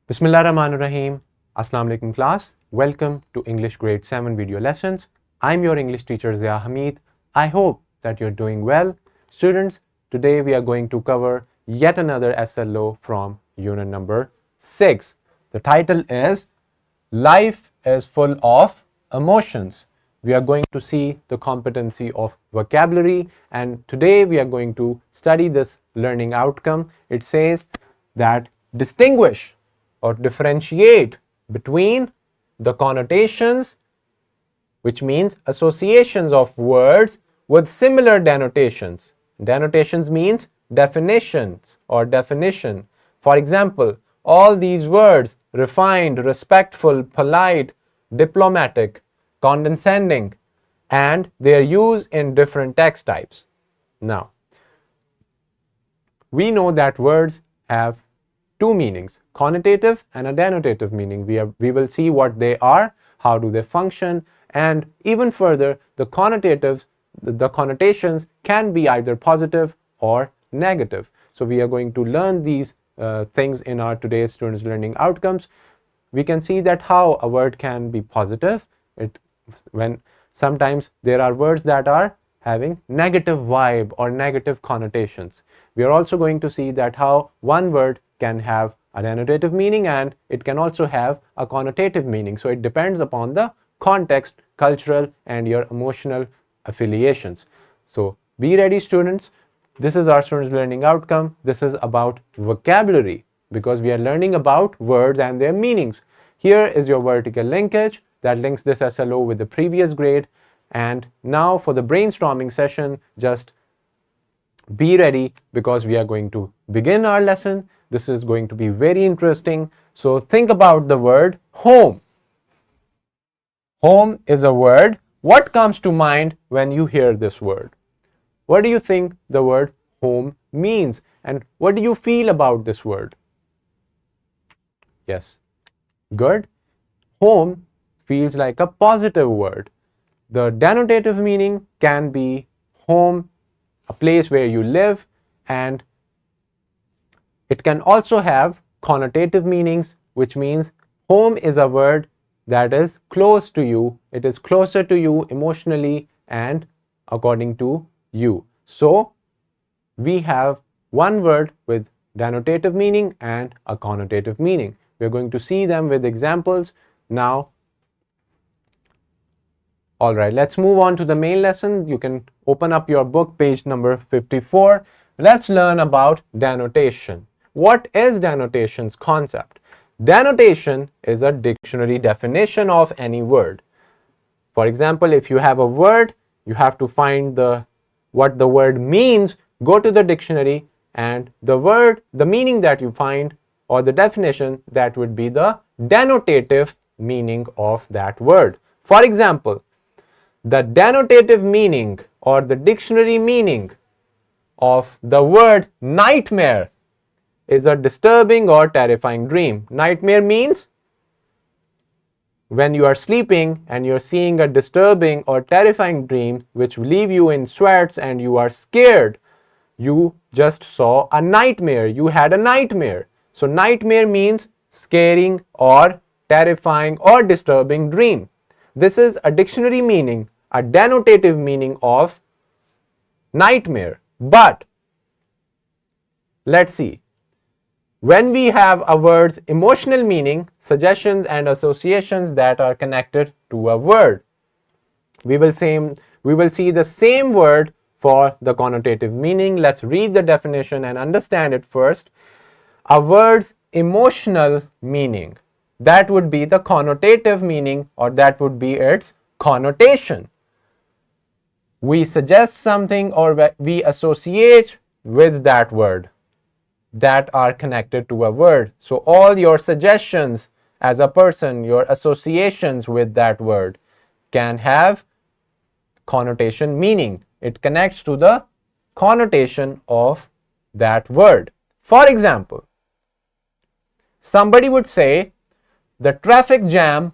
Bismillahirrahmanirrahim. Assalamu alaikum class. Welcome to English grade 7 video lessons. I'm your English teacher Zia Hamid. I hope that you're doing well. Students, today we are going to cover yet another SLO from unit number 6. The title is Life is Full of Emotions. We are going to see the competency of vocabulary, and today we are going to study this learning outcome. It says that distinguish or differentiate between the connotations, which means associations of words with similar denotations. Denotations means definitions or definition. For example, all these words refined, respectful, polite, diplomatic, condescending, and their use in different text types. Now, we know that words have two meanings, connotative and a denotative meaning. We will see what they are, how do they function, and even further, the connotations can be either positive or negative. So we are going to learn these things in our today's students learning outcomes. We can see that how a word can be positive. When sometimes there are words that are having negative vibe or negative connotations. We are also going to see that how one word can have a denotative meaning and it can also have a connotative meaning. So it depends upon the context, cultural, and your emotional affiliations. So be ready, students. This is our students learning outcome. This is about vocabulary because we are learning about words and their meanings. Here is your vertical linkage that links this SLO with the previous grade. And now for the brainstorming session, just be ready because we are going to begin our lesson. This is going to be very interesting. So think about the word home. Home is a word. What comes to mind when you hear this word? What do you think the word home means? And what do you feel about this word? Yes, good. Home feels like a positive word. The denotative meaning can be home, a place where you live, and it can also have connotative meanings, which means home is a word that is close to you. It is closer to you emotionally and according to you. So we have one word with denotative meaning and a connotative meaning. We're going to see them with examples now. All right, let's move on to the main lesson. You can open up your book, page number 54. Let's learn about denotation. What is denotation's concept? Denotation is a dictionary definition of any word. For example, if you have a word, you have to find what the word means. Go to the dictionary and the meaning that you find or the definition, that would be the denotative meaning of that word. For example, the denotative meaning or the dictionary meaning of the word nightmare is a disturbing or terrifying dream. Nightmare means when you are sleeping and you're seeing a disturbing or terrifying dream which leave you in sweats and you are scared. You just saw a nightmare. You had a nightmare. So nightmare means scaring or terrifying or disturbing dream. This is a dictionary meaning, a denotative meaning of nightmare. But let's see. When we have a word's emotional meaning, suggestions and associations that are connected to a word, we will see the same word for the connotative meaning. Let's read the definition and understand it first. A word's emotional meaning, that would be the connotative meaning, or that would be its connotation. We suggest something or we associate with that word that are connected to a word. So all your suggestions as a person, your associations with that word can have connotation meaning. It connects to the connotation of that word. For example, somebody would say the traffic jam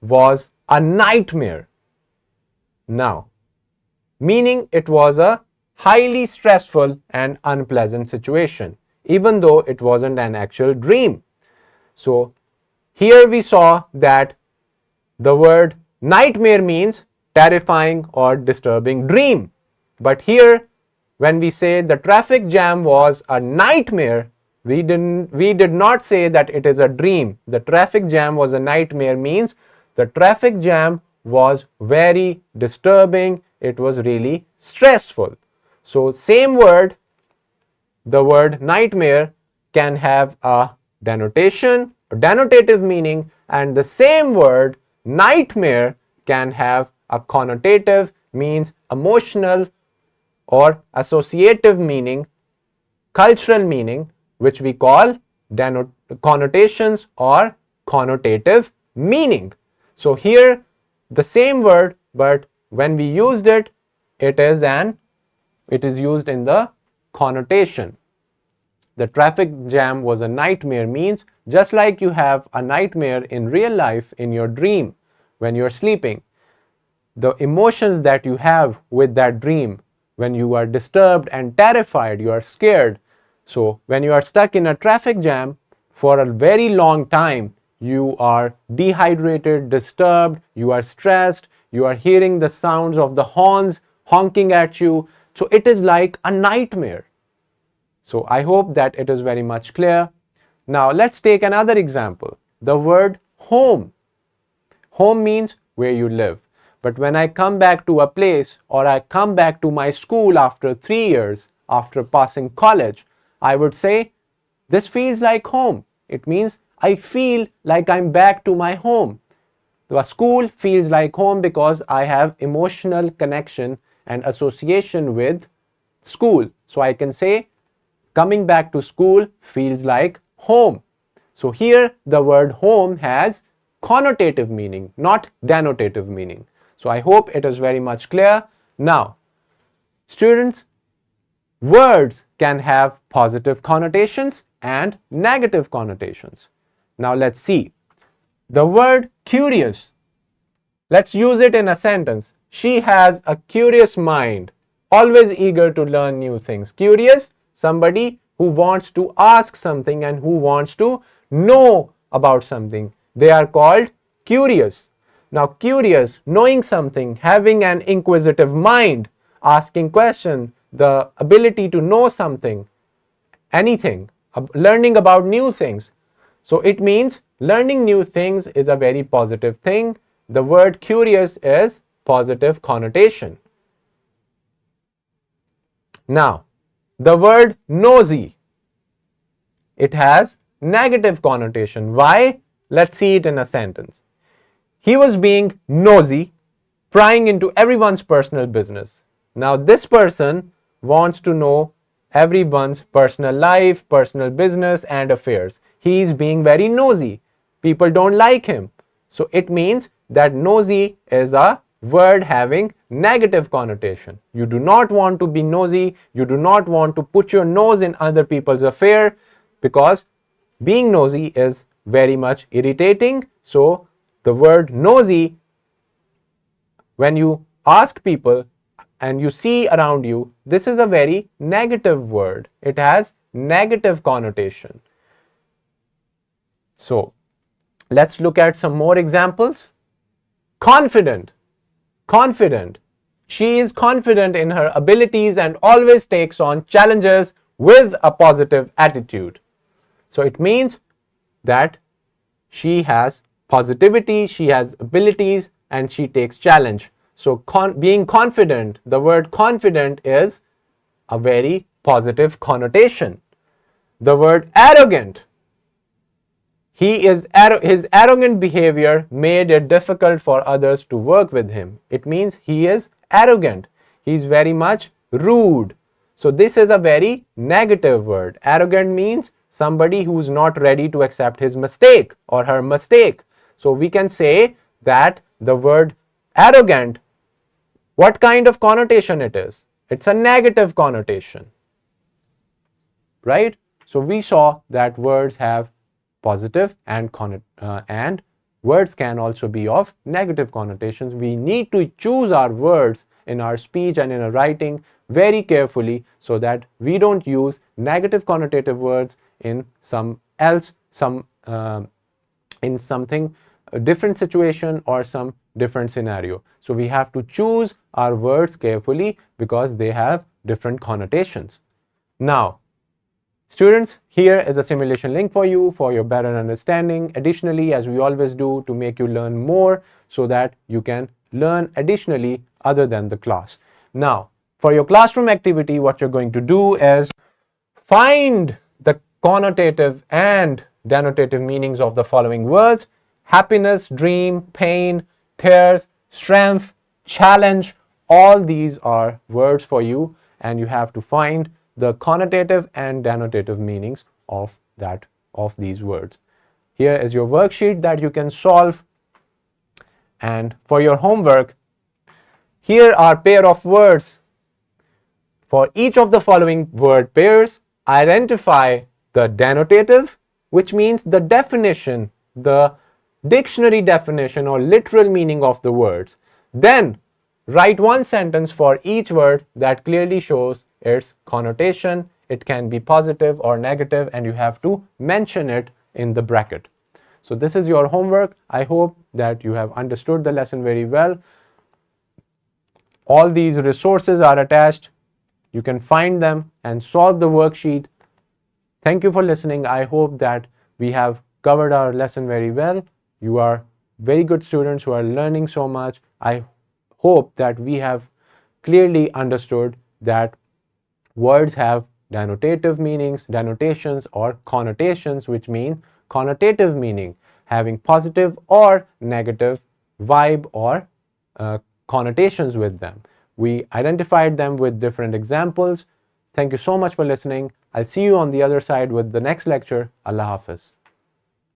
was a nightmare. Now, meaning it was a highly stressful and unpleasant situation, even though it wasn't an actual dream. So here we saw that the word nightmare means terrifying or disturbing dream. But here, when we say the traffic jam was a nightmare, we did not say that it is a dream. The traffic jam was a nightmare means the traffic jam was very disturbing. It was really stressful. So same word, the word nightmare can have a denotation, a denotative meaning, and the same word nightmare can have a connotative, means emotional or associative meaning, cultural meaning, which we call connotations or connotative meaning. So here the same word, but when we used it, it is used in the connotation. The traffic jam was a nightmare means just like you have a nightmare in real life in your dream when you're sleeping. The emotions that you have with that dream, when you are disturbed and terrified, you are scared. So when you are stuck in a traffic jam for a very long time, you are dehydrated, disturbed, you are stressed, you are hearing the sounds of the horns honking at you. So it is like a nightmare. So I hope that it is very much clear. Now let's take another example. The word home. Home means where you live. But when I come back to a place or I come back to my school after 3 years, after passing college, I would say, this feels like home. It means I feel like I'm back to my home. The school feels like home because I have emotional connection and association with school. So I can say, coming back to school feels like home. So here the word home has connotative meaning, not denotative meaning. So I hope it is very much clear. Now, students, words can have positive connotations and negative connotations. Now let's see. The word curious. Let's use it in a sentence. She has a curious mind, always eager to learn new things. Curious, somebody who wants to ask something and who wants to know about something. They are called curious. Now, curious, knowing something, having an inquisitive mind, asking questions, the ability to know something, anything, learning about new things. So it means learning new things is a very positive thing. The word curious is positive connotation. Now, the word nosy, it has negative connotation. Why? Let's see it in a sentence. He was being nosy, prying into everyone's personal business. Now, this person wants to know everyone's personal life, personal business, and affairs. He is being very nosy. People don't like him. So, it means that nosy is a word having negative connotation. You do not want to be nosy. You do not want to put your nose in other people's affair because being nosy is very much irritating. So, the word nosy, when you ask people and you see around you, this is a very negative word. It has negative connotation. So, let's look at some more examples. Confident. Confident. She is confident in her abilities and always takes on challenges with a positive attitude. So, it means that she has positivity, she has abilities, and she takes challenge. So, being confident, the word confident is a very positive connotation. The word arrogant. His arrogant behavior made it difficult for others to work with him. It means he is arrogant. He is very much rude. So, this is a very negative word. Arrogant means somebody who is not ready to accept his mistake or her mistake. So, we can say that the word arrogant, what kind of connotation it is? It's a negative connotation, right? So, we saw that words have positive and words can also be of negative connotations. We need to choose our words in our speech and in our writing very carefully so that we don't use negative connotative words in some in something, a different situation or some different scenario. So we have to choose our words carefully because they have different connotations. Now, students, here is a simulation link for you for your better understanding. Additionally, as we always do, to make you learn more so that you can learn additionally other than the class. Now, for your classroom activity, what you're going to do is find the connotative and denotative meanings of the following words: happiness, dream, pain, tears, strength, challenge. All these are words for you, and you have to find the connotative and denotative meanings of these words. Here is your worksheet that you can solve. And for your homework, here are pair of words. For each of the following word pairs, identify the denotative, which means the definition, the dictionary definition or literal meaning of the words. Then write one sentence for each word that clearly shows its connotation. It can be positive or negative, and you have to mention it in the bracket. So this is your homework. I hope that you have understood the lesson very well. All these resources are attached. You can find them and solve the worksheet. Thank you for listening. I hope that we have covered our lesson very well. You are very good students who are learning so much. I hope that we have clearly understood that words have denotative meanings, denotations, or connotations, which mean connotative meaning, having positive or negative vibe or connotations with them. We identified them with different examples. Thank you so much for listening. I'll see you on the other side with the next lecture. Allah Hafiz.